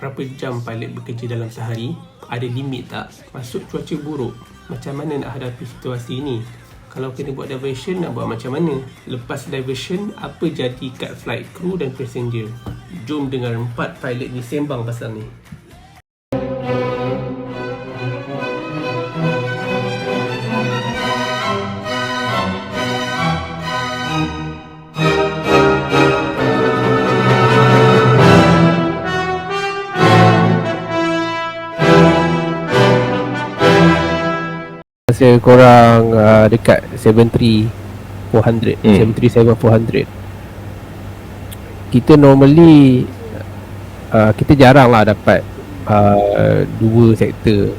berapa jam pilot bekerja dalam sehari? Ada limit tak? Masuk cuaca buruk, macam mana nak hadapi situasi ni? Kalau kena buat diversion, nak buat macam mana? Lepas diversion, apa jadi kat flight crew dan passenger? Jom dengar 4 pilot ni sembang pasal ni. Masa korang dekat 737-400 737-400, kita normally kita jarang lah dapat dua sektor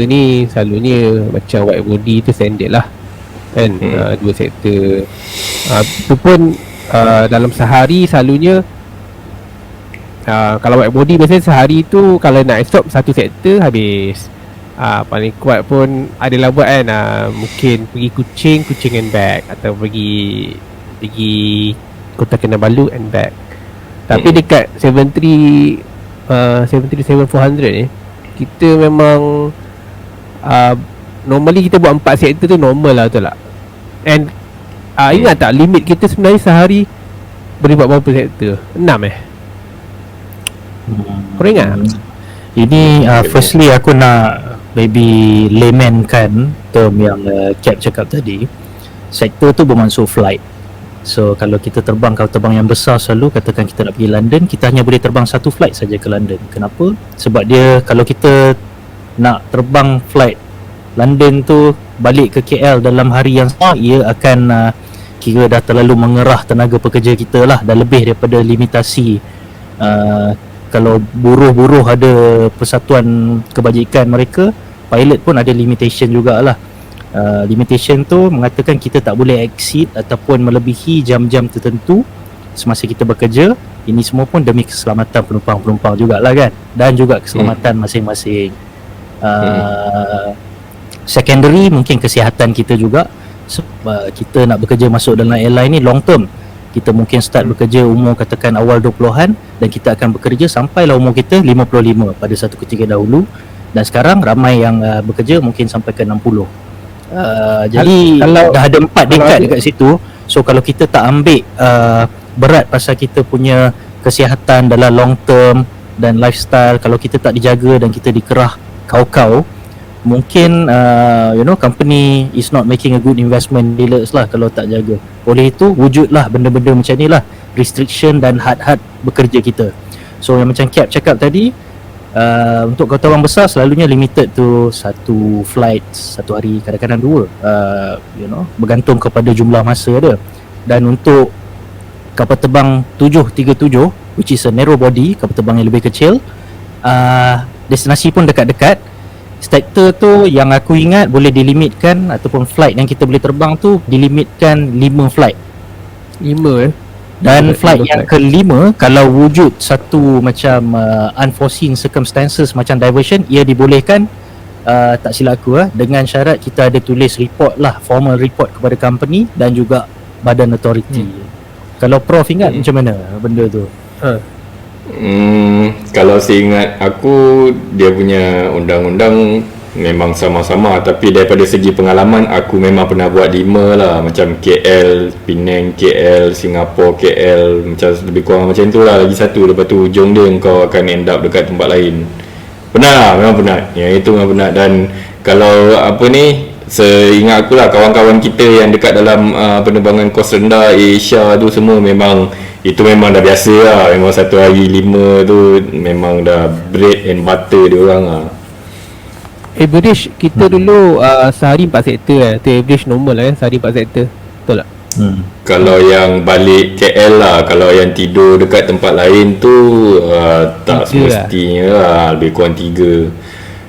ni. Selalunya macam wide body tu standard lah kan. Dua sektor itu pun dalam sehari selalunya kalau wide body biasanya sehari tu kalau nak stop satu sektor habis. Paling kuat pun adalah buat kan, mungkin pergi Kuching and back, atau pergi Kota Kinabalu and back. Tapi dekat 737-400 ni, kita memang normally kita buat 4 sektor tu normal lah, betul tak? And ingat tak limit kita sebenarnya sehari boleh buat berapa sektor? 6 Korang ingat? Ini firstly aku nak maybe layman kan term yang Cap cakap tadi. Sektor tu bermaksud flight. So kalau kita terbang kapal terbang yang besar, selalu katakan kita nak pergi London, kita hanya boleh terbang satu flight saja ke London. Kenapa? Sebab dia, kalau kita nak terbang flight London tu balik ke KL dalam hari yang sama, ia akan kira dah terlalu mengerah tenaga pekerja kita lah, dah lebih daripada limitasi. Kalau buruh-buruh ada persatuan kebajikan mereka, pilot pun ada limitation jugalah. Limitation tu mengatakan kita tak boleh exceed ataupun melebihi jam-jam tertentu semasa kita bekerja. Ini semua pun demi keselamatan penumpang-penumpang jugalah kan, dan juga keselamatan masing-masing. Secondary mungkin kesihatan kita juga. Sebab kita nak bekerja masuk dalam airline ni long term. Kita mungkin start bekerja umur katakan awal 20-an, dan kita akan bekerja sampailah umur kita 55 pada satu ketika dahulu. Dan sekarang ramai yang bekerja mungkin sampai ke 60. Jadi kalau dah ada 4 dekad dekat situ. So kalau kita tak ambil berat pasal kita punya kesihatan dalam long term dan lifestyle, kalau kita tak dijaga dan kita dikerah kau-kau, mungkin company is not making a good investment dealers lah kalau tak jaga. Oleh itu wujudlah benda-benda macam ni lah, restriction dan had-had bekerja kita. So yang macam Cap cakap tadi, untuk kapal besar selalunya limited to satu flight satu hari, kadang-kadang dua, bergantung kepada jumlah masa dia. Dan untuk kapal terbang 737, which is a narrow body, kapal terbang yang lebih kecil, destinasi pun dekat-dekat. Sektor tu yang aku ingat boleh dilimitkan, ataupun flight yang kita boleh terbang tu dilimitkan 5 flight. 5 Dan flight yang kelima, kalau wujud satu macam unforeseen circumstances macam diversion, ia dibolehkan, tak silap aku dengan syarat kita ada tulis report lah, formal report kepada company dan juga badan authority. Kalau Prof ingat macam mana benda tu? Kalau saya ingat aku, dia punya undang-undang memang sama-sama, tapi daripada segi pengalaman aku memang pernah buat 5 lah, macam KL, Penang, KL, Singapore, KL, macam lebih kurang macam tu lah. Lagi satu, lepas tu hujung dia kau akan end up dekat tempat lain. Pernah lah, memang pernah. Yang itu memang pernah. Dan kalau apa ni, seingat aku lah, kawan-kawan kita yang dekat dalam penerbangan kos rendah Asia tu semua memang itu memang dah biasa lah. Memang satu hari 5 tu memang dah bread and butter dia orang lah. Average kita dulu sehari 4 sektor tu average normal lah sehari 4 sektor. Betul tak? Kalau yang balik KL lah, kalau yang tidur dekat tempat lain tu tak semestinya lah, lebih kurang 3.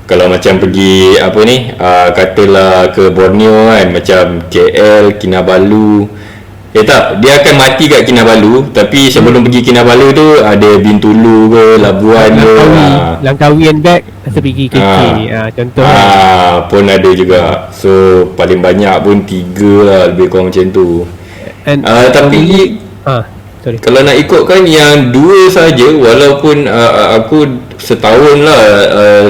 Kalau macam pergi apa ni, katalah ke Borneo kan, macam KL, Kinabalu, tak, dia akan mati kat Kinabalu, tapi sebelum pergi Kinabalu tu ada Bintulu ke, Labuan ke, Langkawi and back, masa pergi KK, contoh pun ada juga. So paling banyak pun 3 lah, lebih kurang macam tu. And tapi sorry. Kalau nak ikutkan yang dua saja, walaupun aku setahun lah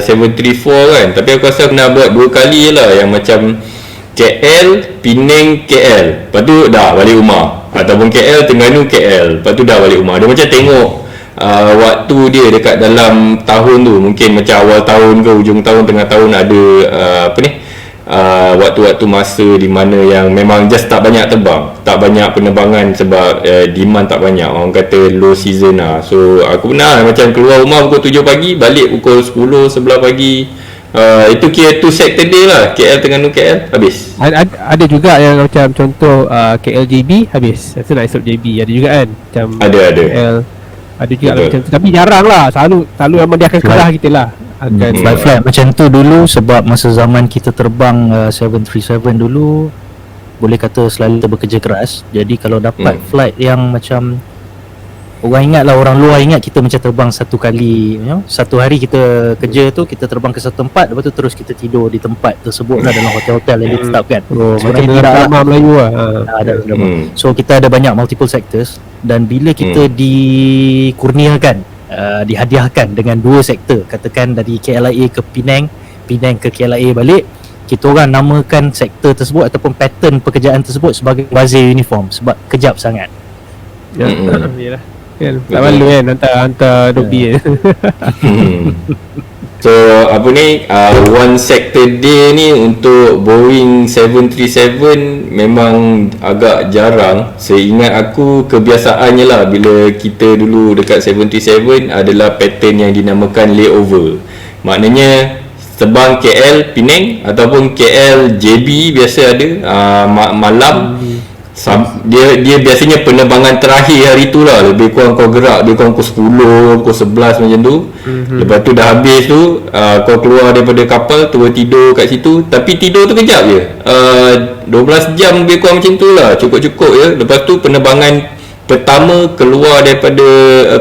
734 kan, tapi aku rasa aku nak buat 2 kali lah, yang macam KL, Penang, KL, lepas tu dah balik rumah, ataupun KL, Terengganu, KL, lepas tu dah balik rumah. Dia macam tengok waktu dia dekat dalam tahun tu, mungkin macam awal tahun ke hujung tahun, tengah tahun ada waktu-waktu masa di mana yang memang just tak banyak terbang, tak banyak penerbangan sebab demand tak banyak, orang kata low season lah. So aku pernah macam keluar rumah pukul 7 pagi, balik pukul 10, 11 pagi. Itu kira 2 Saturday lah, KL, Terengganu, KL, habis. Ada juga yang macam contoh KL JB habis, lepas tu nak esok JB, ada juga kan macam Ada KL, ada juga macam tu, tapi jarang lah, selalu memang dia akan kerah kita lah akan By flight macam tu dulu, sebab masa zaman kita terbang 737 dulu, boleh kata selalu kita bekerja keras. Jadi kalau dapat flight yang macam, orang ingat lah, orang luar ingat kita macam terbang satu kali, satu hari kita kerja tu, kita terbang ke satu tempat, lepas tu terus kita tidur di tempat tersebut lah, dalam hotel-hotel yang ditetapkan. macam drama Melayu lah. Ada drama. So kita ada banyak multiple sectors, dan bila kita dikurniakan, dihadiahkan dengan 2 sektor, katakan dari KLIA ke Penang, Penang ke KLIA balik, kita orang namakan sektor tersebut ataupun pattern pekerjaan tersebut sebagai wazir uniform, sebab kejap sangat. Yalah kan, tak malu kan hantar Adobe So apa ni, one sector day ni untuk Boeing 737 memang agak jarang. Seingat aku kebiasaannya lah, bila kita dulu dekat 737 adalah pattern yang dinamakan layover. Maknanya terbang KL Penang ataupun KL JB biasa ada malam. Dia biasanya penerbangan terakhir hari tu lah, lebih kurang kau gerak dia kurang pukul 10, pukul 11 macam tu. Lepas tu dah habis tu, kau keluar daripada kapal, terus tidur kat situ. Tapi tidur tu kejap je, 12 jam lebih kurang macam tu lah, cukup-cukup je. Lepas tu penerbangan pertama keluar daripada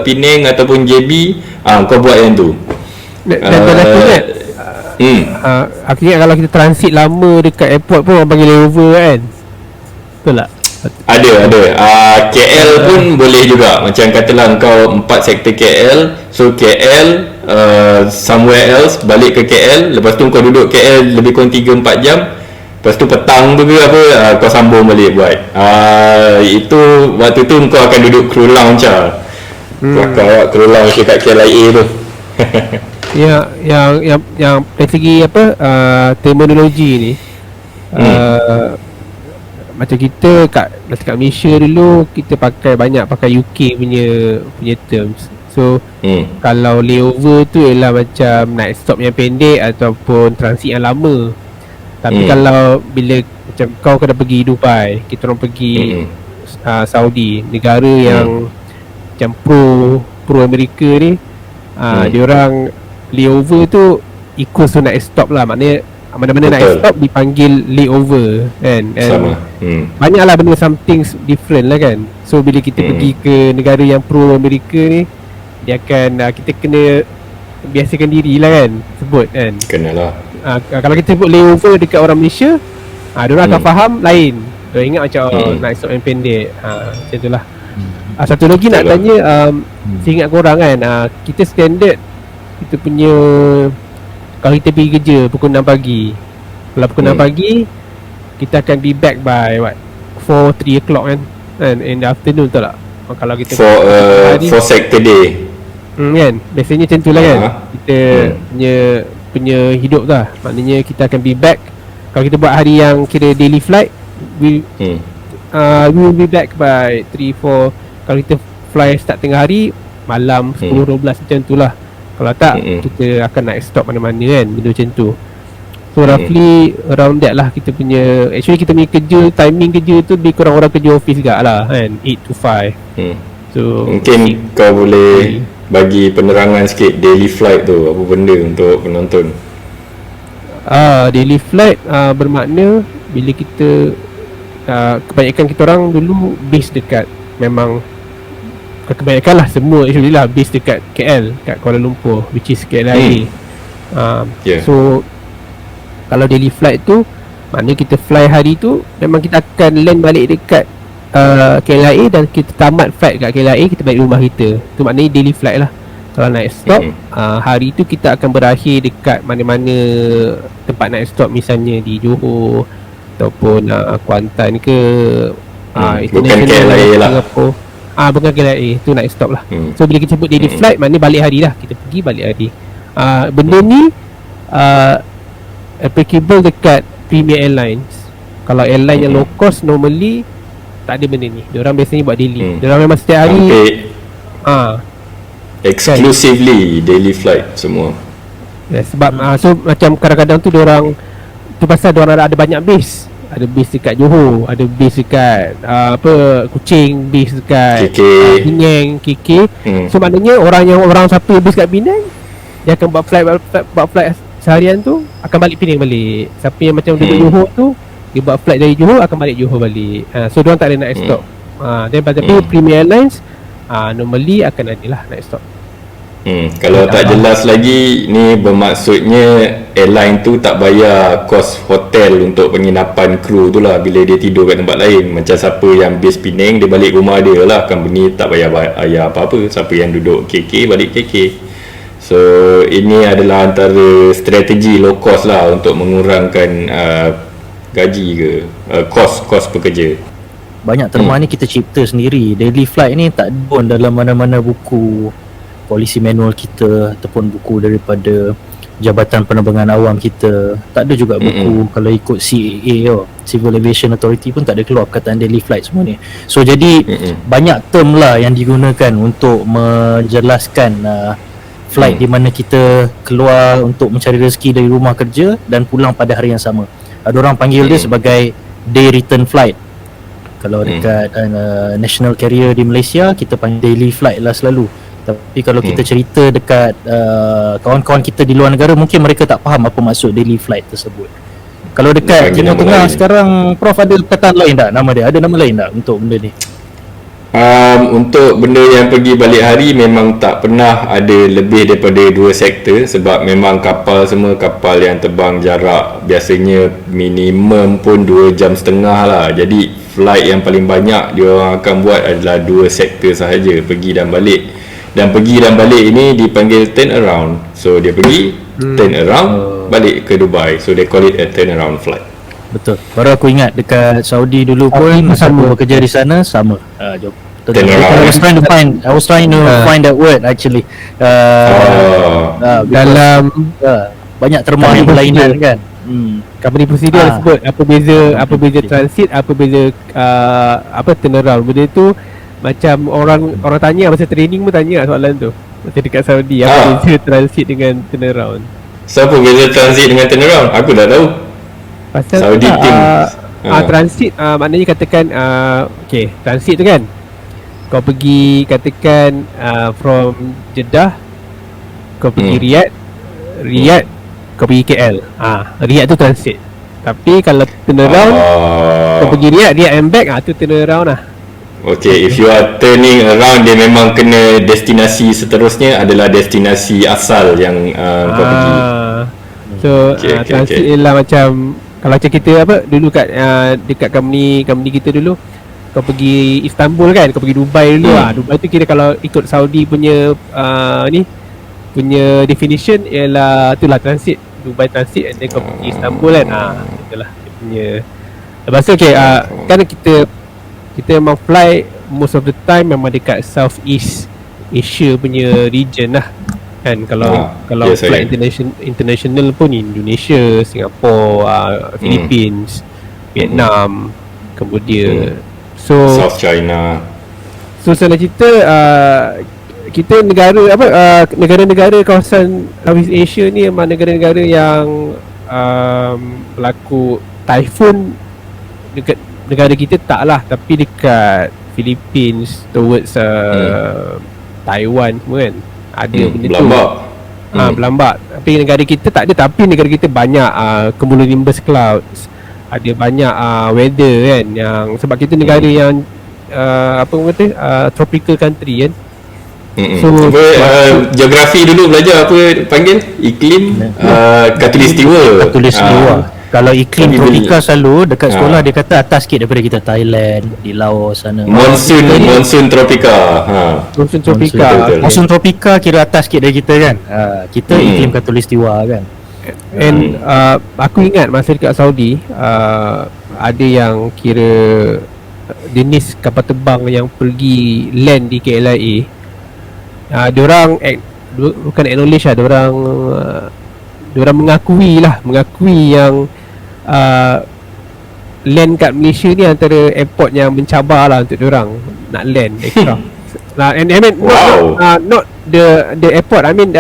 Penang ataupun JB, kau buat yang tu. Dan aku ingat aku ingat kalau kita transit lama dekat airport pun orang panggil layover kan, betul tak? Ada KL pun boleh juga. Macam katalah kau 4 sektor KL, so KL somewhere else, balik ke KL, lepas tu kau duduk KL lebih kurang 3-4 jam, lepas tu petang tu ke apa, kau sambung balik buat. Itu waktu tu kau akan duduk crew lounge lah. Kau crew lounge dekat KLIA tu. yang dari segi apa terminologi ni, macam kita kat Malaysia dulu, kita banyak pakai UK punya terms. So kalau layover tu ialah macam night stop yang pendek ataupun transit yang lama. Tapi kalau bila macam kau kena pergi Dubai, kita orang pergi Saudi, negara yang macam pro Amerika ni, diorang layover tu equals to night stop lah. Maknanya mana-mana night stop dipanggil layover kan. Sama. Banyaklah benda something different lah kan. So bila kita pergi ke negara yang pro Amerika ni, dia akan kita kena biasakan diri lah kan, sebut kan. Kenalah. Kalau kita sebut layover dekat orang Malaysia, diorang akan faham lain. Diorang ingat macam night stop yang pendek, macam tu lah. Satu lagi nak tanya, saya ingat korang kan, kita standard kita punya, kalau kita pergi kerja pukul 6 pagi, kalau pukul 6 pagi kita akan be back by 3 o'clock kan, in the afternoon, betul tak? Kalau kita for sector day, kan, biasanya macam tu lah kan. Kita punya hidup tu lah. Maknanya kita akan be back, kalau kita buat hari yang kira daily flight, we will be back by 3-4. Kalau kita fly start tengah hari, malam 10-12 macam tu lah. Kalau tak, kita akan naik stop mana-mana kan, benda macam tu. So roughly around that lah kita punya. Actually kita punya kerja, timing kerja tu lebih kurang orang kerja office gak lah kan, 8 to 5. So mungkin kau boleh bagi penerangan sikit daily flight tu, apa benda untuk penonton. Daily flight bermakna bila kita kebanyakan kita orang dulu base dekat, memang kebanyakan lah, semua actually lah base dekat KL, kat Kuala Lumpur, which is KLIA. So kalau daily flight tu, maknanya kita fly hari tu, memang kita akan land balik dekat KLIA dan kita tamat flight kat KLIA, kita balik rumah kita. Tu maknanya daily flight lah. Kalau night stop, hari tu kita akan berakhir dekat mana-mana tempat night stop, misalnya di Johor ataupun Kuantan ke, bukan KLIA lah. Singapore. Bukan KLIA, tu night stop lah. So bila kita sebut daily flight, maknanya balik hari lah. Kita pergi balik hari. Benda ni applicable dekat Premier Airlines. Kalau airline yang low cost normally tak ada benda ni. Diorang biasanya buat daily. Diorang memang setiap hari exclusively daily flight semua. Sebab so macam kadang-kadang tu diorang, tu pasal diorang ada banyak base. Ada base dekat Johor, ada base dekat Kuching, base dekat Penang, KK. So maknanya orang siapa base kat Penang, dia akan buat flight seharian tu akan balik Penang balik. Siapa yang macam duduk Johor tu, dia buat flight dari Johor akan balik Johor balik. So diorang tak ada night stop. Dan tapi Premier Airlines normally akan ada lah night stop. Kalau tak jelas lagi, ni bermaksudnya airline tu tak bayar kos hotel untuk penginapan kru tu lah bila dia tidur kat tempat lain. Macam siapa yang base Penang, dia balik rumah dia lah. Company tak bayar apa-apa. Siapa yang duduk KK, balik KK. So ini adalah antara strategi low cost lah untuk mengurangkan gaji ke kos pekerja. Banyak terma ni kita cipta sendiri. Daily flight ni tak ada pun dalam mana-mana buku polisi manual kita ataupun buku daripada Jabatan Penerbangan Awam kita. Tak ada juga buku kalau ikut CAA Civil Aviation Authority pun tak ada keluar perkataan daily flight semua ni. So jadi banyak term lah yang digunakan untuk menjelaskan flight di mana kita keluar untuk mencari rezeki dari rumah kerja dan pulang pada hari yang sama. Ada orang panggil dia sebagai day return flight. Kalau dekat national carrier di Malaysia, kita panggil daily flight lah selalu. Tapi kalau kita cerita dekat kawan-kawan kita di luar negara, mungkin mereka tak faham apa maksud daily flight tersebut. Kalau dekat Timur Tengah sekarang, Prof ada perkataan lain tak? Nama dia, ada nama lain tak untuk benda ni? Untuk benda yang pergi balik hari, memang tak pernah ada lebih daripada 2 sektor. Sebab memang kapal semua kapal yang terbang jarak biasanya minimum pun 2.5 jam lah. Jadi flight yang paling banyak dia orang akan buat adalah 2 sektor sahaja, pergi dan balik. Dan pergi dan balik ini dipanggil turn around. So dia pergi, turn around, balik ke Dubai. So they call it a turn around flight. Betul. Baru aku ingat dekat Saudi dulu pun masa aku bekerja di sana sama. Jom. I was trying to find that word actually. Dalam banyak terma yang berlainan kan. Company procedure sebut apa beza transit, apa beza turn around. Benda tu macam orang tanya masa training pun tanya soalan tu. Macam dekat Saudi, apa beza transit dengan turn around? Siapa beza transit dengan turn around? Aku dah tahu. Pasal Saudi team. Transit maknanya katakan transit tu kan, kau pergi katakan from Jeddah kau pergi Riyadh kau pergi KL. Riyadh tu transit. Tapi kalau turn around kau pergi Riyadh and back, tu turn around lah. Okay, if you are turning around, dia memang kena destinasi seterusnya adalah destinasi asal yang kau pergi. So transit ialah macam kalau macam kita dulu kat dekat company kita dulu, kau pergi Istanbul kan, kau pergi Dubai dulu. Dubai tu kira kalau ikut Saudi punya punya definition ialah itulah transit, Dubai transit, and then kau pergi Istanbul kan. Itulah dia punya. Lepas tu kan kita memang fly most of the time memang dekat Southeast Asia punya region lah kan. Kalau flight international pun Indonesia, Singapore, Philippines, Vietnam, Cambodia, so South China. So salah cerita kita negara-negara kawasan Southeast Asia ni memang negara-negara yang berlaku typhoon. Dekat negara kita tak lah, tapi dekat Philippines towards Taiwan semua kan ada benda tu. Berlambak. Tapi negara kita tak ada. Tapi negara kita banyak cumulonimbus clouds, ada banyak weather kan, yang sebab kita negara yang tropical country kan. So geografi dulu belajar apa panggil iklim khatulistiwa. Kalau iklim Tapi tropika selalu dekat sekolah Ha. dia kata atas sikit daripada kita, Thailand, di Laos sana. Monsoon tropika. Monsoon Betul, tropika. betul. Monsoon tropika kira atas sikit dari kita kan. Kita iklim khatulistiwa kan. And aku ingat masa dekat Saudi ada yang kira jenis kapal terbang yang pergi land di KLIA. Diorang bukan acknowledge lah, diorang mengakui yang land kat Malaysia ni antara airport yang mencabar lah untuk diorang nak land aircraft. And I mean Wow. not the airport, I mean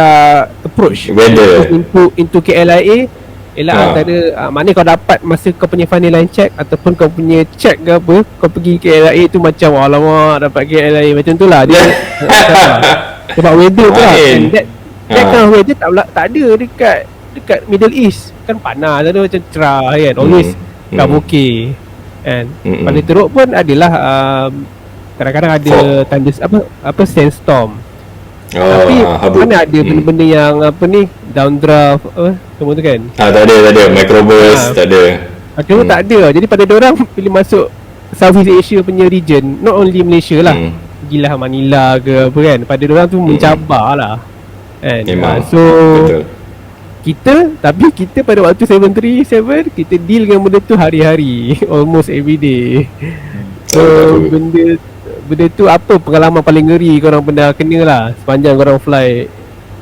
approach Weather. into KLIA ialah Ha. antara maknanya kau dapat masa kau punya final line check ataupun kau punya check ke apa, kau pergi KLIA tu macam alamak dapat KLIA macam tu lah dia. Sebab weather tu lah. Lain. And that kind of weather tak ada dekat Middle East. Kan panas ada macam cerah kan, always okay. And pada teruk pun adalah kadang-kadang ada thunders apa sandstorm. Tapi mana ada benda-benda yang apa ni downdraft semua tu kan. Tak ada microburst, tak ada. Akhirnya tak ada. Jadi pada diorang bila masuk Southeast Asia punya region, not only Malaysia lah, pergilah Manila ke apa kan, pada diorang tu mencabar lah kan. Memang. So Betul. kita pada waktu 737 kita deal dengan benda tu hari-hari, almost every day. So benda tu apa pengalaman paling ngeri korang pernah kena lah sepanjang korang fly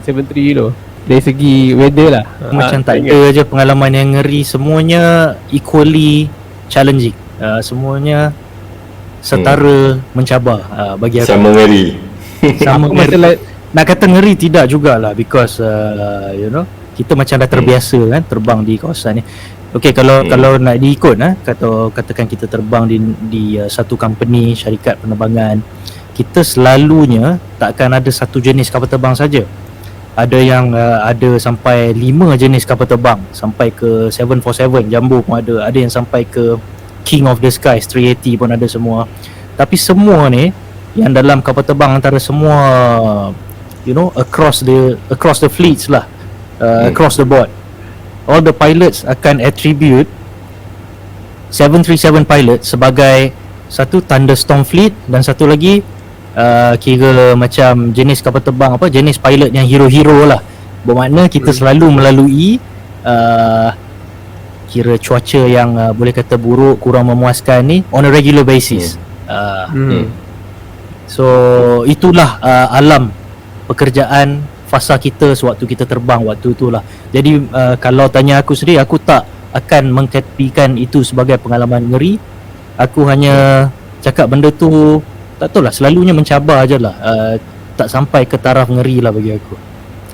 73 tu dari segi weather lah? Macam tak ada je pengalaman yang ngeri, semuanya equally challenging. Semuanya setara mencabar bagi aku. Sama ngeri. Sama Apa ngeri. masalah Nak kata ngeri tidak jugalah, because kita macam dah terbiasa kan terbang di kawasan ni. Okey, kalau nak diikut katakan kita terbang di satu company, syarikat penerbangan, kita selalunya takkan ada satu jenis kapal terbang saja. Ada yang ada sampai 5 jenis kapal terbang, sampai ke 747 Jumbo pun ada yang sampai ke King of the Skies 380 pun ada semua. Tapi semua ni yang dalam kapal terbang antara semua across the fleets lah, across the board, all the pilots akan attribute 737 pilot sebagai satu thunderstorm fleet dan satu lagi kira macam jenis kapal terbang jenis pilot yang hero-hero lah. Bermakna kita selalu melalui kira cuaca yang boleh kata buruk, kurang memuaskan ni on a regular basis. So itulah alam pekerjaan fasa kita sewaktu kita terbang waktu itulah. Jadi kalau tanya aku sendiri, aku tak akan mengkategorikan itu sebagai pengalaman ngeri. Aku hanya cakap benda tu tak tahulah, selalunya mencabar je lah, tak sampai ke taraf ngeri lah bagi aku.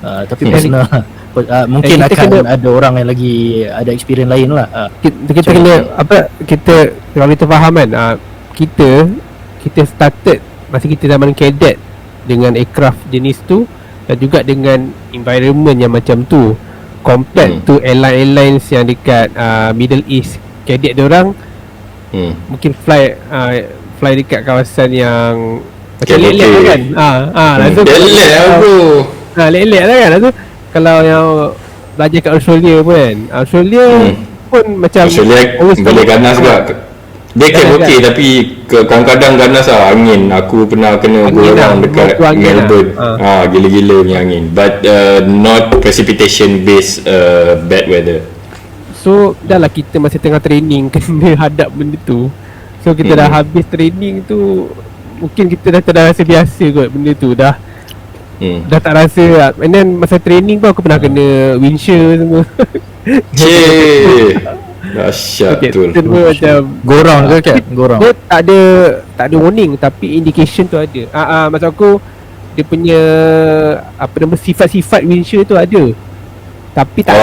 Tapi personal mungkin akan ada orang yang lagi ada experience lain lah. kita kena kita kalau kita faham kan, kita started masa kita zaman cadet dengan aircraft jenis tu dan juga dengan environment yang macam tu, compared to airlines yang dekat Middle East. Cadet diorang mungkin fly dekat kawasan yang macam lelek lah kan. Lalu Lelek aku. lelek lah kan. Lalu kalau yang belajar kat Australia pun kan, Australia pun macam Australia boleh ganas juga. Dia kan okey, tapi kadang-kadang ganas lah angin. Aku pernah kena gorang dekat Melbourne. Gila-gila punya angin. But not precipitation based bad weather. So dah lah kita masih tengah training kena hadap benda tu. So kita dah habis training tu, mungkin kita dah rasa biasa kot benda tu. Dah tak rasa lah. And then masa training pun aku pernah kena windshield semua. Dahsyat Okay, betul. pun macam Gorang ke Cap? Gorang. dia tak ada warning, tapi indication tu ada. Maksud aku dia punya sifat-sifat windshield tu ada. Tapi tak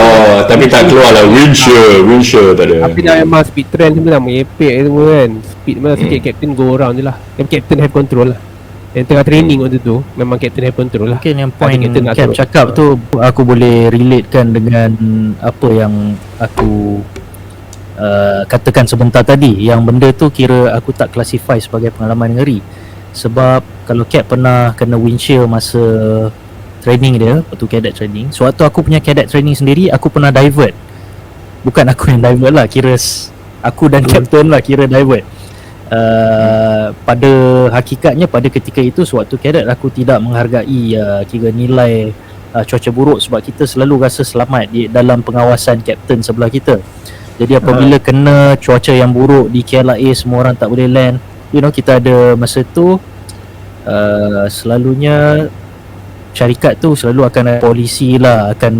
tapi tak keluar lah windshield tak ada. Tapi dah memang speed trend semua dah mengepek semua kan. Speed memang sikit captain go around je lah. Yang captain have control lah. Yang tengah training waktu tu memang captain have control lah. Mungkin yang point Kita nak Cap suruh. cakap tu aku boleh relatekan dengan apa yang aku katakan sebentar tadi, yang benda tu kira aku tak classify sebagai pengalaman ngeri. Sebab kalau Cap pernah kena windshield masa training dia, waktu cadet training, sewaktu aku punya cadet training sendiri, aku pernah divert bukan aku yang divert lah, kira aku dan captain lah kira divert. Pada hakikatnya pada ketika itu sewaktu cadet aku tidak menghargai kira nilai cuaca buruk, sebab kita selalu rasa selamat di dalam pengawasan kapten sebelah kita. Jadi apabila kena cuaca yang buruk di KLIA, semua orang tak boleh land, kita ada masa tu selalunya syarikat tu selalu akan ada polisi lah, akan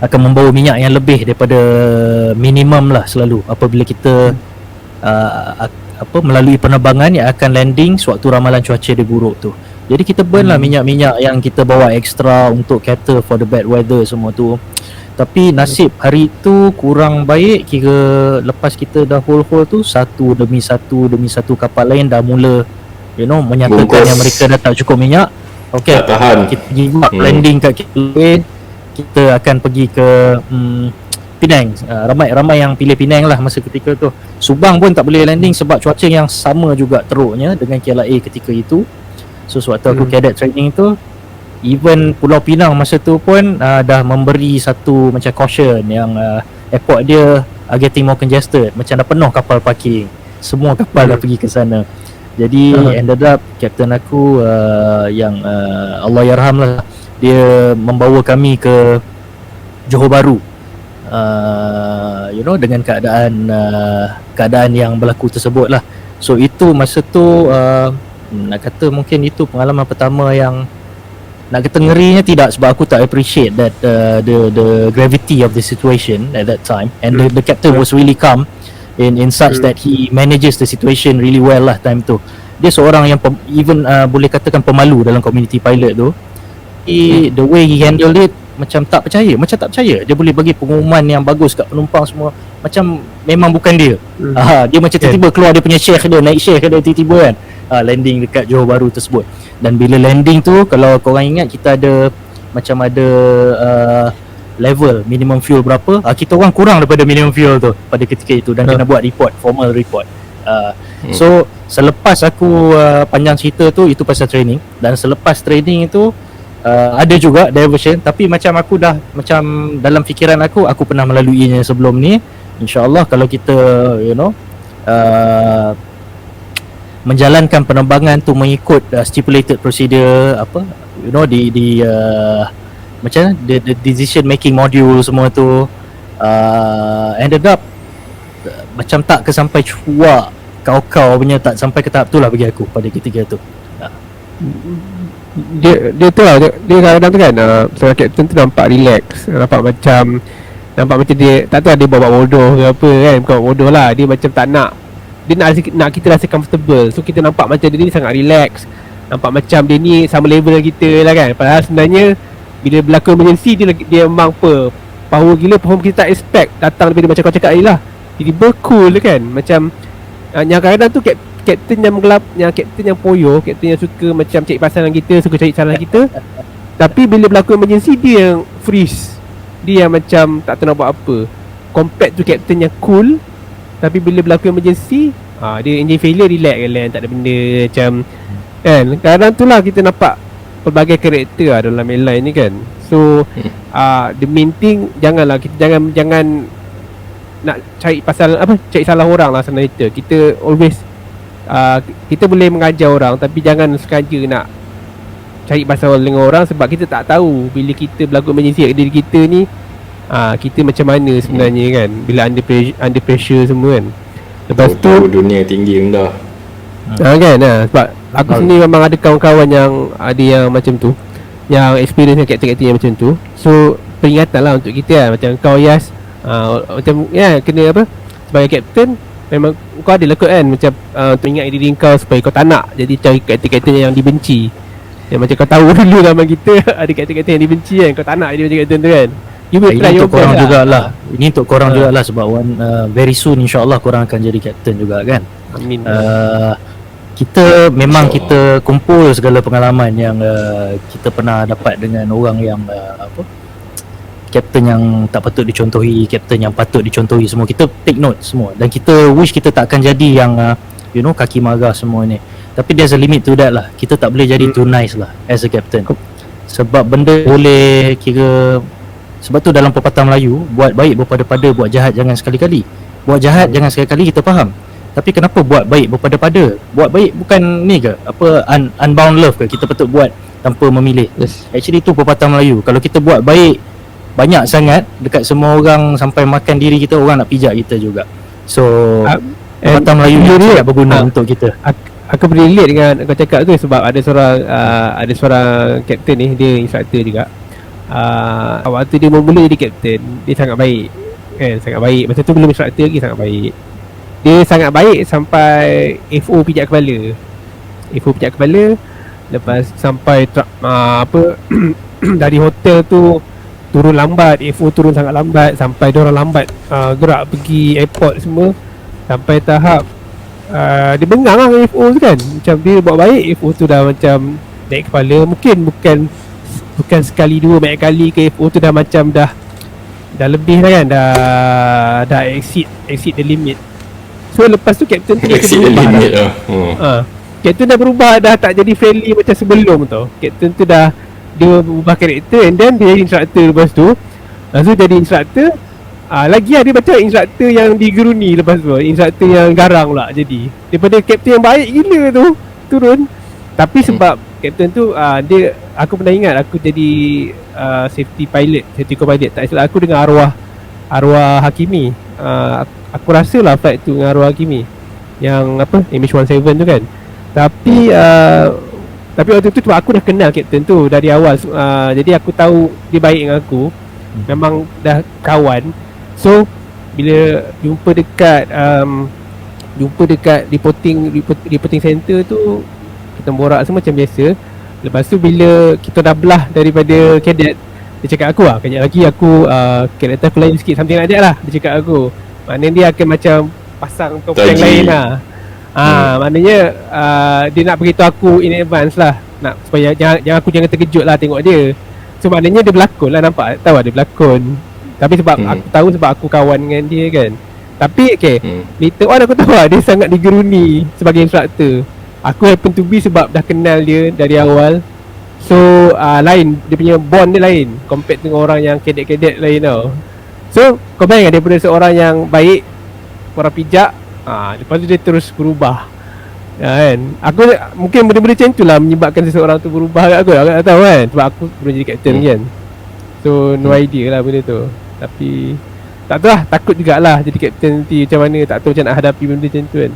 akan membawa minyak yang lebih daripada minimum lah selalu apabila kita melalui penerbangan yang akan landing sewaktu ramalan cuaca dia buruk tu. Jadi kita burn lah minyak-minyak yang kita bawa ekstra untuk cater for the bad weather semua tu. Tapi nasib hari tu kurang baik, kira lepas kita dah hold tu satu demi satu kapal lain dah mula menyatakan Bungkus. yang mereka dah tak cukup minyak. Okey, Tak tahan. kita pergi buat landing kat KLIA. Kita akan pergi ke Penang. Ramai yang pilih Penang lah masa ketika tu. Subang pun tak boleh landing sebab cuaca yang sama juga teruknya dengan KLIA ketika itu. So sewaktu aku cadet training tu, even Pulau Pinang masa tu pun dah memberi satu macam caution yang airport dia getting more congested, macam dah penuh kapal parking, semua kapal dah pergi ke sana. Jadi ended up kapten aku yang Allahyarham lah, dia membawa kami ke Johor Bahru dengan keadaan yang berlaku tersebut lah. So itu masa tu nak kata mungkin itu pengalaman pertama yang nak kata ngerinya tidak, sebab aku tak appreciate that the gravity of the situation at that time, and the captain was really calm in such that he manages the situation really well lah time tu. Dia seorang yang even boleh katakan pemalu dalam community pilot tu. The way he handled it macam tak percaya, dia boleh bagi pengumuman yang bagus kat penumpang semua, macam memang bukan dia. Dia macam tiba-tiba keluar dia punya share dia, naik share dia tiba-tiba kan, landing dekat Johor Bahru tersebut. Dan bila landing tu, kalau korang ingat, kita ada level minimum fuel berapa, kita orang kurang daripada minimum fuel tu pada ketika itu, dan kena buat report, formal report. So selepas aku panjang cerita tu, itu pasal training. Dan selepas training itu ada juga diversion, tapi macam aku dah, macam dalam fikiran aku pernah melaluinya sebelum ni. InsyaAllah kalau kita menjalankan penerbangan tu mengikut stipulated procedure, macam the decision making module semua tu, ended up macam tak ke sampai cuak kau punya, tak sampai ke tahap tu lah bagi aku pada ketika tu. Dia tu lah, dia kadang-kadang tu kan, seorang captain tu nampak relax, nampak macam dia tak tahu ada bawa bodoh ke apa kan. Bukan bodoh lah, dia macam tak nak, dia nak kita rasa comfortable. So kita nampak macam dia ni sangat relax, nampak macam dia ni sama level dengan kita lah kan. Padahal sebenarnya bila berlaku emergency, dia memang power gila, perform kita tak expect datang daripada macam kau cakap tadi lah. Tiba-tiba cool kan. Macam yang kadang-kadang tu kapten yang menggelap, yang kapten yang poyo, kapten yang suka macam cari pasal dengan kita, suka cari salah kita. Tapi bila berlaku emergency, dia yang freeze, dia yang macam tak tahu nak buat apa. Compared to kapten yang cool, tapi bila berlaku emergency, dia engine failure, relax kan, tak ada benda macam kan. Kadang tu lah kita nampak pelbagai karakter lah dalam airline ni kan. So the main thing, kita jangan nak cari pasal cari salah orang lah sebenarnya. Kita always kita boleh mengajar orang, tapi jangan sengaja nak cari pasal dengan orang, sebab kita tak tahu bila kita berlaku emergency kat diri kita ni, kita macam mana sebenarnya kan, bila under pressure semua kan. Lepas tu dunia tinggi rendah. kan, sebab aku sendiri memang ada kawan-kawan yang ada yang macam tu, yang experience dengan kapten-kapten yang macam tu. So peringatan lah untuk kita kan, macam kau Yas, macam kena sebagai kapten, memang kau ada lah kot kan, macam untuk ingat diri kau supaya kau tak nak jadi cari kapten-kapten yang dibenci. Yang macam kau tahu dulu zaman kita ada kapten-kapten yang dibenci kan, kau tak nak dia macam kapten tu kan. Ini untuk korang jugalah. Ini untuk korang jugalah, sebab very soon insyaAllah korang akan jadi kapten juga kan. Amin. Kita memang kita kumpul segala pengalaman yang kita pernah dapat dengan orang yang kapten yang tak patut dicontohi, kapten yang patut dicontohi, semua kita take note semua. Dan kita wish kita tak akan jadi yang kaki marah semua ni. Tapi there's a limit to that lah. Kita tak boleh jadi too nice lah as a captain, sebab benda boleh kira Sebab tu dalam pepatah Melayu, buat baik berpada-pada, buat jahat jangan sekali-kali. Buat jahat jangan sekali-kali, kita faham. Tapi kenapa buat baik berpada-pada? Buat baik bukan ni ke? Apa unbound love ke? Kita patut buat tanpa memilih. Yes. Actually tu pepatah Melayu. Kalau kita buat baik banyak sangat dekat semua orang sampai makan diri kita, orang nak pijak kita juga. So pepatah Melayu ni tidak berguna untuk kita. Aku boleh relate dengan kau cakap tu sebab ada seorang captain ni, dia instructor juga. Waktu dia mula jadi captain, dia sangat baik kan, sangat baik. Masa tu belum instructor lagi, sangat baik. Dia sangat baik sampai FO pijak kepala. Lepas sampai dari hotel tu turun lambat, FO turun sangat lambat, sampai diorang lambat gerak pergi airport semua. Sampai tahap dia bengang lah dengan FO tu kan. Macam dia buat baik, FO tu dah macam naik kepala. Mungkin bukan sekali dua, banyak kali ke FO tu dah macam dah lebih lah kan, dah exceed the limit. So lepas tu captain tu Exceed the limit lah. Captain dah berubah, dah tak jadi friendly macam sebelum tau. Captain tu dah dia berubah karakter, and then dia jadi instructor lepas tu. Lepas tu jadi instructor, lagi lah dia macam instructor yang digeruni lepas tu, instructor yang garang pula jadi. Daripada captain yang baik gila tu turun. Tapi sebab captain tu aku pernah ingat aku jadi safety co-pilot, tak silap aku dengan arwah Hakimi. Aku rasa lah flight tu dengan arwah Hakimi yang MH17 tu kan. Tapi waktu tu sebab aku dah kenal captain tu dari awal, jadi aku tahu dia baik dengan aku, memang dah kawan. So bila jumpa dekat reporting center tu, kita borak semua macam biasa. Lepas tu bila kita dah belah daripada cadet, dia cakap aku kejap lagi aku cadet aku lain sikit, something like that lah dia cakap aku. Maknanya dia akan macam pasang topeng yang lain lah. Maknanya dia nak beritahu aku in advance lah, nak supaya jangan terkejut lah tengok dia. So maknanya dia berlakon lah, nampak tahu dia berlakon. Tapi sebab aku tahu, sebab aku kawan dengan dia kan. Tapi later on aku tahu dia sangat digeruni sebagai instructor. Aku happen to be sebab dah kenal dia dari awal. So lain, dia punya bond dia lain compared dengan orang yang cadet-cadet lain tau. So kau bayangkan daripada seorang yang baik, orang pijak, lepas tu dia terus berubah kan. Aku mungkin benda-benda macam tu lah menyebabkan seseorang tu berubah kat aku. Aku tak tahu kan, sebab aku belum jadi captain kan. So no idea lah benda tu. Tapi tak tahu lah, takut jugalah jadi captain nanti macam mana, tak tahu macam nak hadapi benda macam tu kan.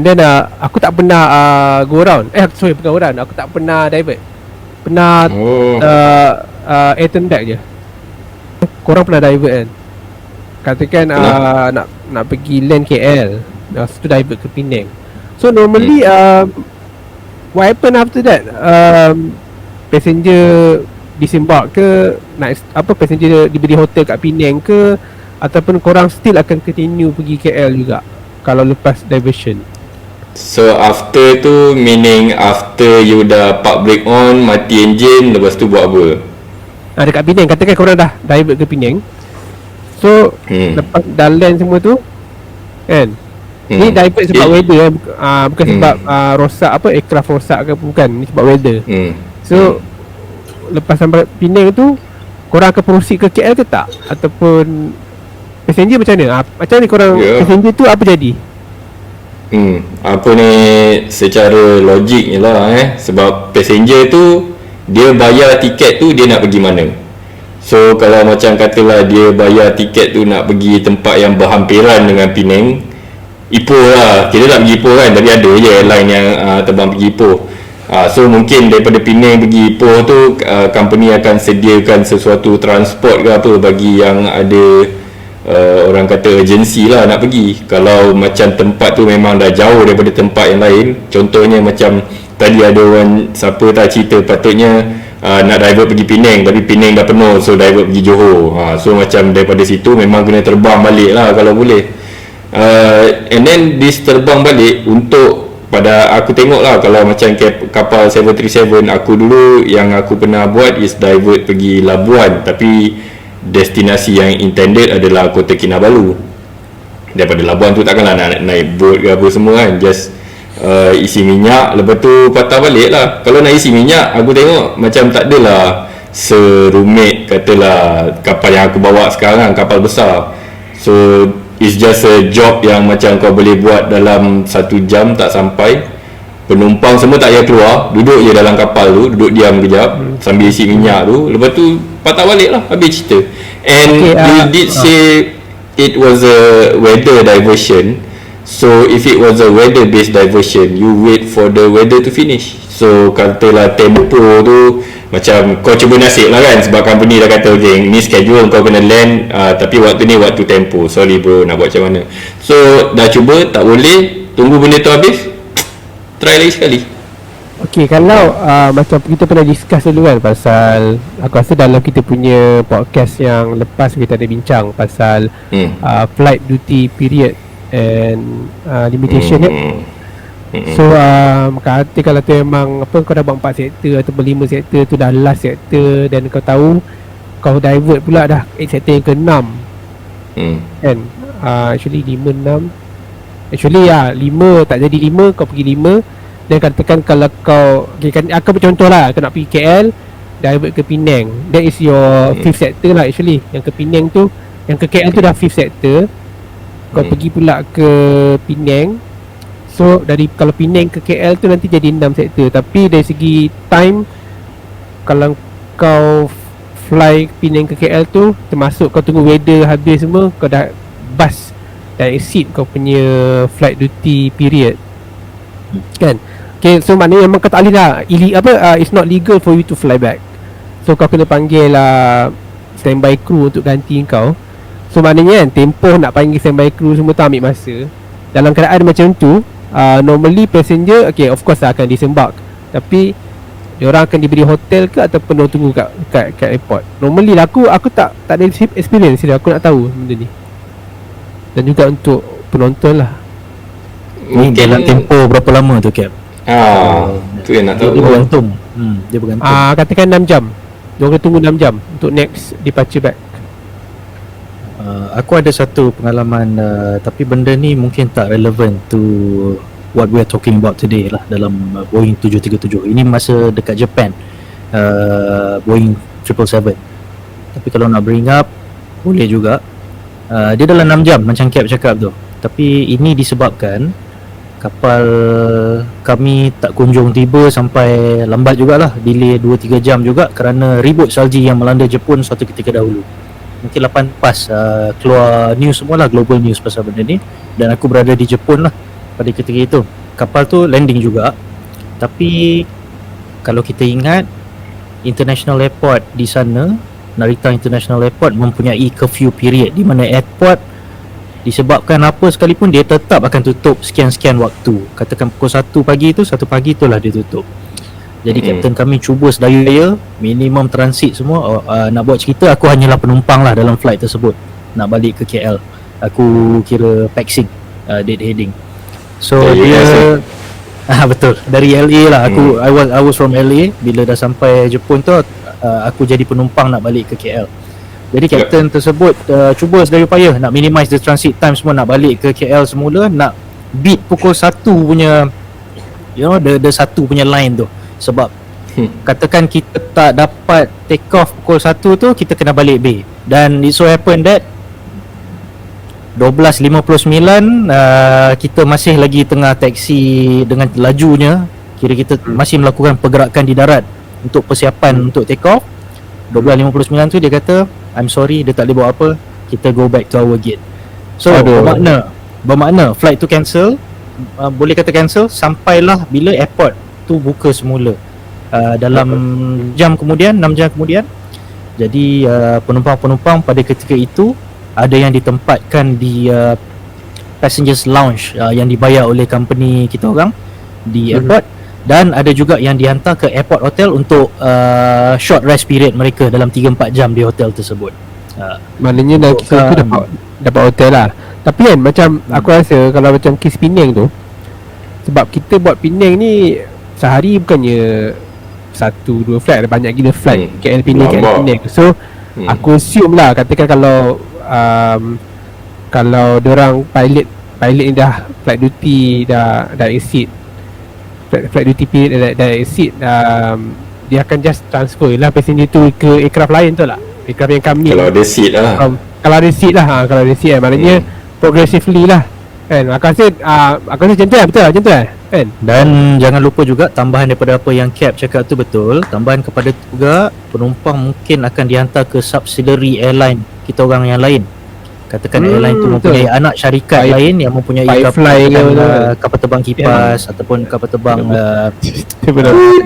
Dan aku tak pernah go around. Bukan go around, aku tak pernah divert. Pernah air turn back je. Korang pernah divert kan? Katakan nak pergi land KL, lepas tu divert ke Penang. So normally what happen after that? Passenger disembark ke, passenger diberi hotel kat Penang ke, ataupun korang still akan continue pergi KL juga kalau lepas diversion? So after tu meaning after you dah park brake on, mati engine, lepas tu buat apa? Dekat Penang, katakan korang dah divert ke Penang. So lepas dah land semua tu kan, ni divert sebab weather bukan sebab rosak aircraft rosak ke, bukan, ni sebab weather. So lepas sampai Penang tu, korang akan proceed ke KL ke tak? Ataupun passenger macam mana? Macam ni korang passenger tu apa jadi? Apa ni, secara logik je lah sebab passenger tu dia bayar tiket tu, dia nak pergi mana. So kalau macam katalah dia bayar tiket tu nak pergi tempat yang berhampiran dengan Penang, Ipoh lah, kita tak pergi Ipoh kan, tapi ada je airline yang terbang pergi Ipoh. So mungkin daripada Penang pergi Ipoh tu, company akan sediakan sesuatu transport ke apa bagi yang ada orang kata urgency lah nak pergi. Kalau macam tempat tu memang dah jauh daripada tempat yang lain, contohnya macam tadi ada orang siapa tak cerita patutnya nak divert pergi Penang, tapi Penang dah penuh, so divert pergi Johor. So macam daripada situ memang kena terbang balik lah kalau boleh. And then this terbang balik untuk, pada aku tengok lah, kalau macam kapal 737, aku dulu yang aku pernah buat is divert pergi Labuan, tapi destinasi yang intended adalah Kota Kinabalu. Daripada Labuan tu takkanlah nak naik boat ke apa semua kan, just isi minyak, lepas tu patah balik lah. Kalau nak isi minyak, aku tengok macam tak adalah serumit katalah kapal yang aku bawa sekarang, kapal besar. So it's just a job yang macam kau boleh buat dalam 1 jam tak sampai. Penumpang semua tak payah keluar, duduk je dalam kapal tu, duduk diam kejap sambil isi minyak tu, lepas tu patah balik lah, habis cerita. And you did say it was a weather diversion. So if it was a weather based diversion, you wait for the weather to finish. So katalah tempo tu macam kau cuba nasib lah kan, sebab company dah kata okay, ni schedule kau kena land, tapi waktu ni waktu tempo, sorry bro nak buat macam mana. So dah cuba tak boleh, tunggu benda tu habis, try lagi sekali. Okay, kalau macam kita pernah discuss dulu kan pasal, aku rasa dalam kita punya podcast yang lepas kita ada bincang pasal flight duty period and limitation kan. So kata kalau tu memang apa, kau dah buat 4 sektor ataupun 5 sektor tu dah last sektor, dan kau tahu kau divert pula dah sektor yang ke-6 kan. Actually 5, 6 actually 5 tak jadi 5, kau pergi 5. Dan katakan kalau kau okay, kan, aku bercontoh lah, kau nak pergi KL, divert ke Penang, that is your 5th sector lah actually. Yang ke Penang tu, yang ke KL tu dah 5th sector. Kau pergi pula ke Penang, so dari kalau Penang ke KL tu nanti jadi 6 sektor. Tapi dari segi time, kalau kau fly Penang ke KL tu, termasuk kau tunggu weather habis semua, kau dah bus, dah exceed kau punya flight duty period kan. Okay, so maknanya memang kau tak boleh dah it's not legal for you to fly back. So kau kena panggil standby crew untuk ganti kau. So maknanya kan, tempoh nak panggil standby crew semua tu ambil masa. Dalam keadaan macam tu, normally passenger okay, of course akan disembark, tapi diorang akan diberi hotel ke ataupun diorang tunggu kat airport. Normally lah, aku tak ada experience dia, aku nak tahu benda ni. Dan juga untuk penonton lah, Ni dalam tempoh berapa lama tu Cap? Tu yang nak tahu. Dia bergantung. Dia bergantung. Katakan 6 jam. Diorang kena tunggu 6 jam untuk next departure back. Aku ada satu pengalaman, tapi benda ni mungkin tak relevant to what we are talking about today lah, dalam Boeing 737. Ini masa dekat Japan, Boeing 777. Tapi kalau nak bring up, boleh juga. Dia dalam 6 jam macam Cap cakap tu. Tapi ini disebabkan kapal kami tak kunjung tiba, sampai lambat jugalah, delay 2-3 jam juga kerana ribut salji yang melanda Jepun suatu ketika dahulu. Mungkin 8 pas keluar news semualah, global news pasal benda ni. Dan aku berada di Jepun lah pada ketika itu. Kapal tu landing juga, tapi kalau kita ingat, International Airport di sana, Narita International Airport mempunyai curfew period, di mana airport disebabkan apa sekalipun dia tetap akan tutup sekian-sekian waktu. Katakan pukul 1 pagi tu, 1 pagi tu lah dia tutup. Jadi kapten kami cuba sedaya-daya minimum transit semua. Nak buat cerita, aku hanyalah penumpang lah dalam flight tersebut, nak balik ke KL. Aku kira paxing, dead heading. So dia betul, dari LA lah. I was from LA. Bila dah sampai Jepun tu, aku jadi penumpang nak balik ke KL. Jadi kapten tersebut cuba sedaya upaya nak minimize the transit time semua, nak balik ke KL semula, nak beat pukul 1 punya, you know, the 1 punya line tu. Sebab katakan kita tak dapat take off pukul 1 tu, kita kena balik bay. Dan it so happen that 12.59 kita masih lagi tengah taksi dengan lajunya. Kira kita masih melakukan pergerakan di darat untuk persiapan untuk take off. 12.59 tu dia kata, I'm sorry, dia tak boleh buat apa, kita go back to our gate. So bermakna flight tu cancel, boleh kata cancel sampailah bila airport tu buka semula, dalam jam kemudian, 6 jam kemudian. Jadi penumpang-penumpang pada ketika itu ada yang ditempatkan di passengers lounge yang dibayar oleh company kita orang di airport, dan ada juga yang dihantar ke airport hotel untuk short rest period mereka dalam 3-4 jam di hotel tersebut. Maknanya dalam kisah tu dapat hotel lah. Tapi kan macam aku rasa kalau macam kes Penang tu, sebab kita buat Penang ni sehari bukannya 1-2 flight, ada banyak gila flight KL Penang, KL Penang. So aku assume lah, katakan kalau diorang pilot ni dah flight duty dah exceed, flight duty period dah exceed dia akan just transfer lah passenger tu ke aircraft lain tu lah, aircraft yang kami Kalau ada seat lah. kalau ada seat lah, kalau ada seat maknanya progressively lah kan. Aku rasa macam tu lah, betul lah macam tu lah kan. Dan jangan lupa juga tambahan daripada apa yang Cap cakap tu betul. Tambahan kepada tu juga, penumpang mungkin akan dihantar ke subsidiary airline kita orang yang lain. Katakan airline tu mempunyai anak syarikat lain yang mempunyai kapal terbang kipas ataupun kapal terbang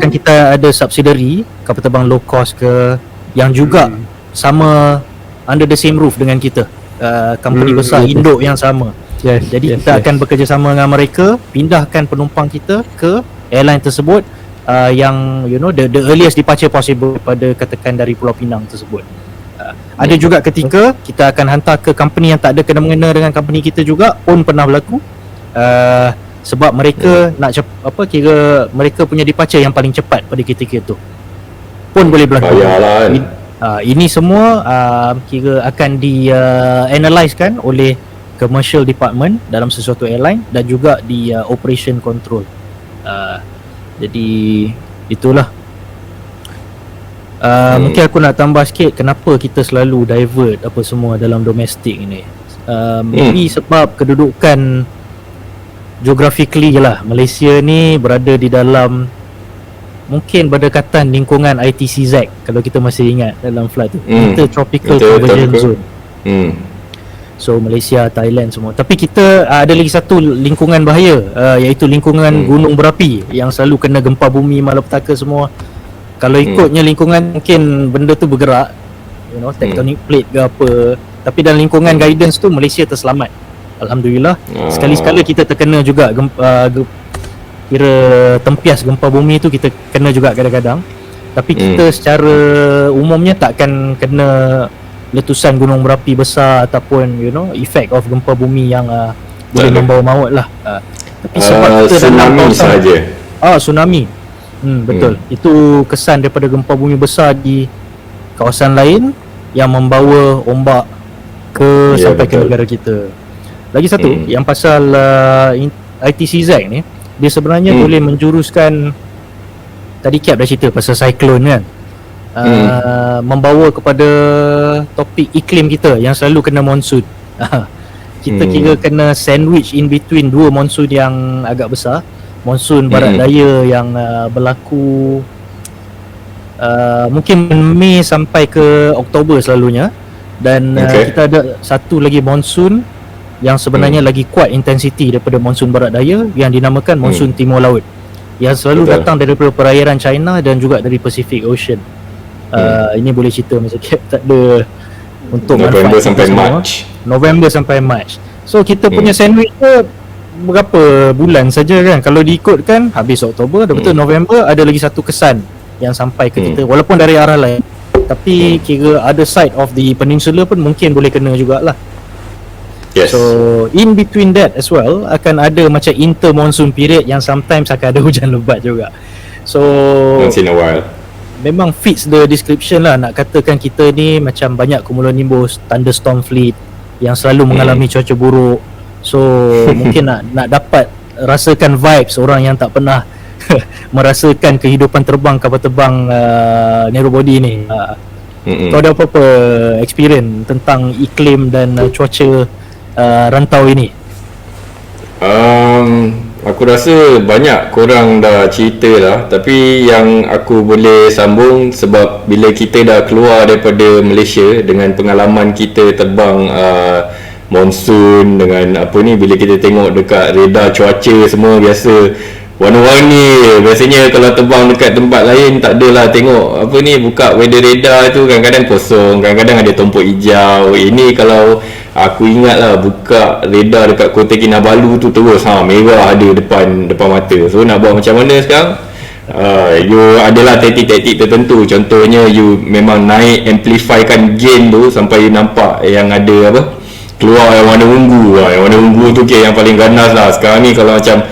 kan kita ada subsidiary kapal terbang low cost ke yang juga sama under the same roof dengan kita, company besar induk yang sama. Jadi kita akan bekerjasama dengan mereka, pindahkan penumpang kita ke airline tersebut yang the earliest departure possible pada katakan dari Pulau Pinang tersebut. Ada juga ketika kita akan hantar ke company yang tak ada kena-mengena dengan company kita juga, pun pernah berlaku. Sebab mereka nak kira mereka punya departure yang paling cepat pada ketika itu, pun boleh berlaku. Ini semua kira akan di-analysekan oleh commercial department dalam sesuatu airline dan juga di operation control. Jadi itulah. Mungkin aku nak tambah sikit kenapa kita selalu divert apa semua dalam domestik ni. Maybe sebab kedudukan geographically lah, Malaysia ni berada di dalam mungkin berdekatan lingkungan ITCZ kalau kita masih ingat dalam flight tu, Intertropical Convergence Zone. So Malaysia, Thailand semua. Tapi kita ada lagi satu lingkungan bahaya, iaitu lingkungan gunung berapi yang selalu kena gempa bumi, malapetaka semua. Kalau ikutnya lingkungan mungkin benda tu bergerak, tectonic plate ke apa. Tapi dalam lingkungan guidance tu Malaysia terselamat, alhamdulillah. Sekali-sekala kita terkena juga kira tempias gempa bumi tu kita kena juga kadang-kadang. Tapi kita secara umumnya takkan kena letusan gunung berapi besar ataupun effect of gempa bumi yang boleh membawa maut lah. Tapi sebab kita tsunami saja. Tsunami. Betul. Itu kesan daripada gempa bumi besar di kawasan lain yang membawa ombak sampai ke negara kita. Lagi satu yang pasal ITCZ ni, dia sebenarnya boleh menjuruskan, tadi Cap dah cerita pasal cyclone kan, membawa kepada topik iklim kita yang selalu kena monsoon. Kita kira kena sandwich in between dua monsoon yang agak besar. Monsun barat daya yang berlaku mungkin Mei sampai ke Oktober selalunya. Dan kita ada satu lagi monsun yang sebenarnya lagi kuat intensiti daripada monsun barat daya yang dinamakan monsun timur laut, yang selalu datang daripada perairan China dan juga dari Pacific Ocean. Ini boleh cerita macam tak ada untuk November sampai March. November sampai March. So kita punya sandwich tu berapa bulan saja kan. Kalau diikutkan habis Oktober, dah betul November ada lagi satu kesan yang sampai ke kita walaupun dari arah lain. Tapi kira other side of the peninsula pun mungkin boleh kena jugalah. So in between that as well akan ada macam inter monsoon period yang sometimes akan ada hujan lebat juga. So once in a while memang fits the description lah. Nak katakan kita ni macam banyak cumulonimbus, thunderstorm fleet yang selalu mengalami cuaca buruk. So mungkin nak dapat rasakan vibes orang yang tak pernah merasakan kehidupan terbang kapal terbang narrow body ni. Kau ada apa-apa experience tentang iklim dan cuaca rantau ini? Aku rasa banyak korang dah cerita lah, tapi yang aku boleh sambung sebab bila kita dah keluar daripada Malaysia dengan pengalaman kita terbang monsun dengan apa ni, bila kita tengok dekat radar cuaca semua biasa warna-warni. Biasanya kalau terbang dekat tempat lain tak adalah tengok apa ni, buka weather radar tu kadang-kadang kosong, kadang-kadang ada tompok hijau. Ini kalau aku ingat lah, buka radar dekat Kota Kinabalu tu terus merah ada depan mata. So nak buat macam mana sekarang? You adalah taktik-taktik tertentu. Contohnya you memang naik amplifykan gain tu sampai you nampak yang ada keluar yang warna ungu. Yang warna ungu tu yang paling ganas lah. Sekarang ni kalau macam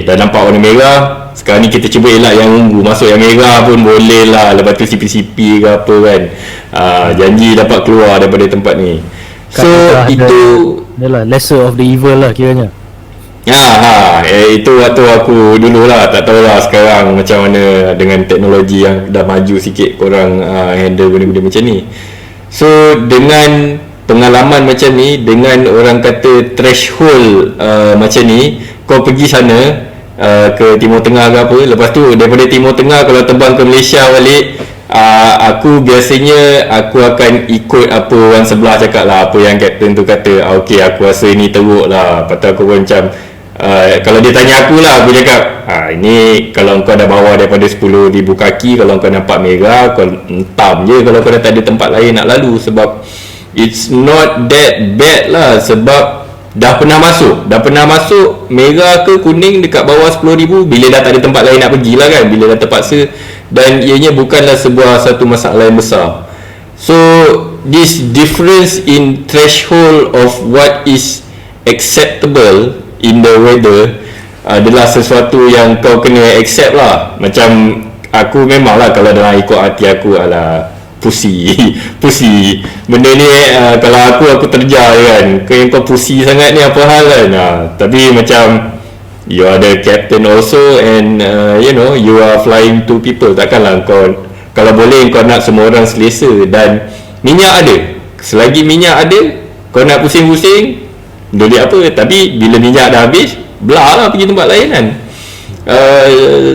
dah nampak warna merah, sekarang ni kita cuba elak yang ungu, masuk yang merah pun boleh lah. Lepas tu CP-CP ke apa kan, janji dapat keluar daripada tempat ni. So itu adalah lesser of the evil lah kiranya. Itu waktu aku dululah, tak tahulah sekarang macam mana dengan teknologi yang dah maju sikit korang handle benda-benda macam ni. So dengan pengalaman macam ni, dengan orang kata threshold macam ni, kau pergi sana ke Timur Tengah ke apa, lepas tu daripada Timur Tengah kalau terbang ke Malaysia balik, aku biasanya aku akan ikut apa orang sebelah cakap lah, apa yang kapten tu kata. Okay, aku rasa ini teruk lah. Lepas tu aku pun macam kalau dia tanya aku lah, aku cakap ini kalau kau dah bawa daripada 10,000 kaki, kalau kau nampak merah, kau entam je kalau kau dah tak ada tempat lain nak lalu. Sebab it's not that bad lah, sebab dah pernah masuk merah ke kuning dekat bawah 10,000, bila dah tak ada tempat lain nak pergi lah kan, bila dah terpaksa. Dan ianya bukanlah sebuah satu masalah yang besar. So this difference in threshold of what is acceptable in the weather adalah sesuatu yang kau kena accept lah. Macam aku memanglah kalau dalam ikut hati aku, alah pusi benda ni kalau aku terjar kan, kau pusi sangat ni apa hal kan. Tapi macam you are the captain also, and you are flying two people. Takkanlah kau, kalau boleh kau nak semua orang selesa. Dan minyak ada, selagi minyak ada, kau nak pusing-pusing duit apa. Tapi bila minyak dah habis, belah lah pergi tempat lain kan.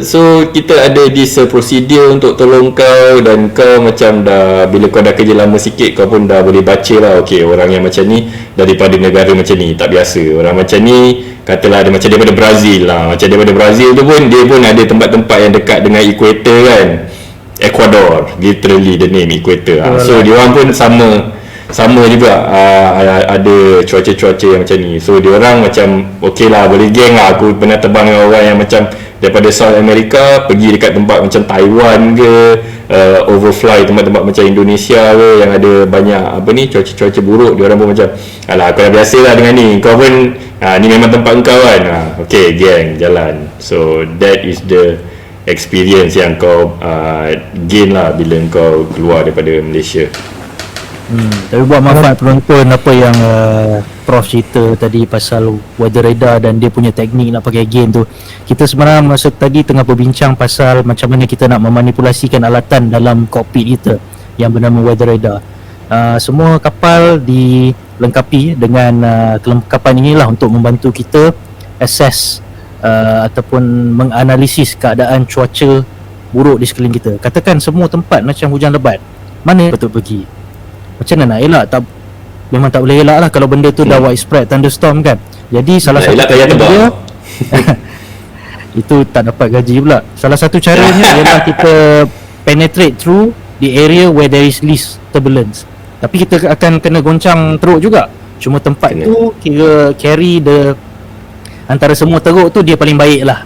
So kita ada this procedure untuk tolong kau. Dan kau macam dah, bila kau dah kerja lama sikit, kau pun dah boleh baca lah, okay, orang yang macam ni daripada negara macam ni, tak biasa. Orang macam ni, katalah ada macam daripada Brazil lah. Macam daripada Brazil tu pun, dia pun ada tempat-tempat yang dekat dengan equator kan, Ecuador, literally the name equator. So dia orang pun sama juga, ada cuaca-cuaca yang macam ni. So dia orang macam okay lah, boleh geng lah. Aku pernah terbang dengan orang yang macam daripada South America pergi dekat tempat macam Taiwan ke, overfly tempat-tempat macam Indonesia ke yang ada banyak cuaca-cuaca buruk. Dia orang pun macam, alah kau dah biasa lah dengan ni, kau pun ni memang tempat kau kan. Okay geng, jalan. So that is the experience yang kau gain lah bila kau keluar daripada Malaysia. Tapi buat manfaat penonton, apa yang Prof cerita tadi pasal weather radar dan dia punya teknik nak pakai gain tu, kita sebenarnya masa tadi tengah berbincang pasal macam mana kita nak memanipulasikan alatan dalam kokpit kita yang bernama weather radar. Semua kapal dilengkapi dengan kelengkapan inilah untuk membantu kita assess ataupun menganalisis keadaan cuaca buruk di sekeliling kita. Katakan semua tempat macam hujan lebat, mana betul pergi? Macam mana nak elak? Memang tak boleh elak lah kalau benda tu dah widespread thunderstorm kan. Jadi salah satu cara dia itu tak dapat gaji pula. Salah satu caranya ialah kita penetrate through the area where there is least turbulence. Tapi kita akan kena goncang teruk juga. Cuma tempat tu kira carry the antara semua teruk tu dia paling baik lah.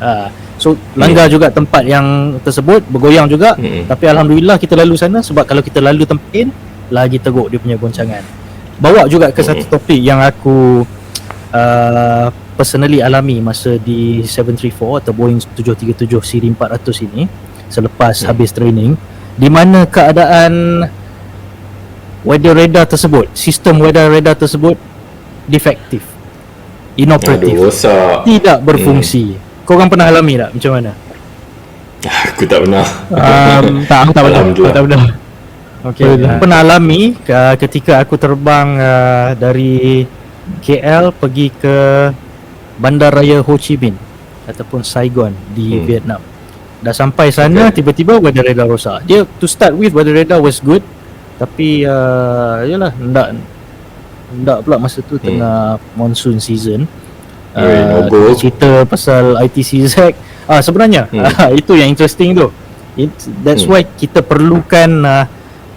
So langgar juga tempat yang tersebut, bergoyang juga. Tapi alhamdulillah kita lalu sana, sebab kalau kita lalu tempat lain lagi teruk dia punya goncangan. Bawa juga ke satu topik yang aku personally alami masa di 734 atau Boeing 737 siri 400 ini selepas habis training, di mana keadaan weather radar tersebut, sistem weather radar tersebut defektif, inoperatif, tidak berfungsi. Korang pernah alami tak macam mana? Aku tak pernah. Tak pernah. Okay, pernah alami ketika aku terbang dari KL pergi ke Bandaraya Ho Chi Minh ataupun Saigon di Vietnam. Dah sampai sana, tiba-tiba weather radar rosak. Dia to start with weather radar was good, tapi yalah, hendak pula masa tu tengah monsoon season. Cerita pasal ITCZ sebenarnya itu yang interesting tu. That's why kita perlukan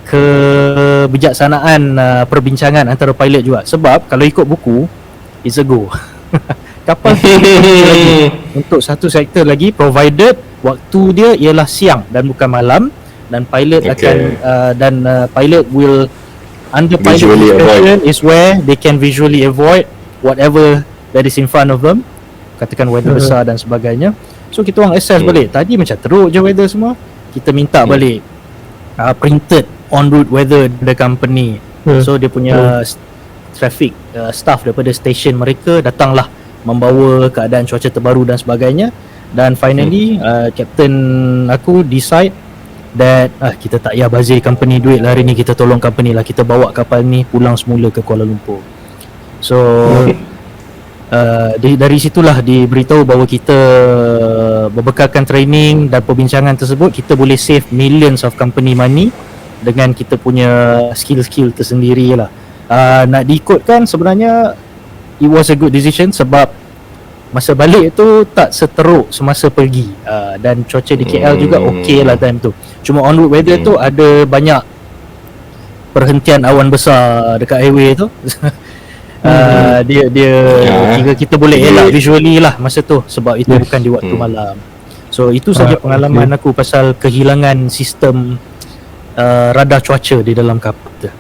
kebijaksanaan perbincangan antara pilot juga. Sebab kalau ikut buku, it's a go. Kapal lagi untuk satu sektor lagi, provided waktu dia ialah siang dan bukan malam, dan pilot akan pilot will under pilot discretion is where they can visually avoid whatever that is in front of them, katakan weather besar dan sebagainya. So kita orang assess balik, tadi macam teruk je weather semua, kita minta balik printed on route weather the company. So dia punya traffic staff daripada stesen mereka datanglah membawa keadaan cuaca terbaru dan sebagainya. Dan finally captain aku decide that kita tak payah bazir company duit lah hari ni, kita tolong company lah, kita bawa kapal ni pulang semula ke Kuala Lumpur. So dari situlah diberitahu bahawa kita berbekalkan training dan perbincangan tersebut, kita boleh save millions of company money dengan kita punya skill-skill tersendiri lah. Nak diikutkan sebenarnya it was a good decision sebab masa balik tu tak seteruk semasa pergi, dan cuaca di KL juga okey lah time tu. Cuma on road weather tu ada banyak perhentian awan besar dekat highway tu. Dia kira kita boleh elak visually lah masa tu sebab itu bukan di waktu malam. So itu saja pengalaman aku pasal kehilangan sistem radar cuaca di dalam kapal tu.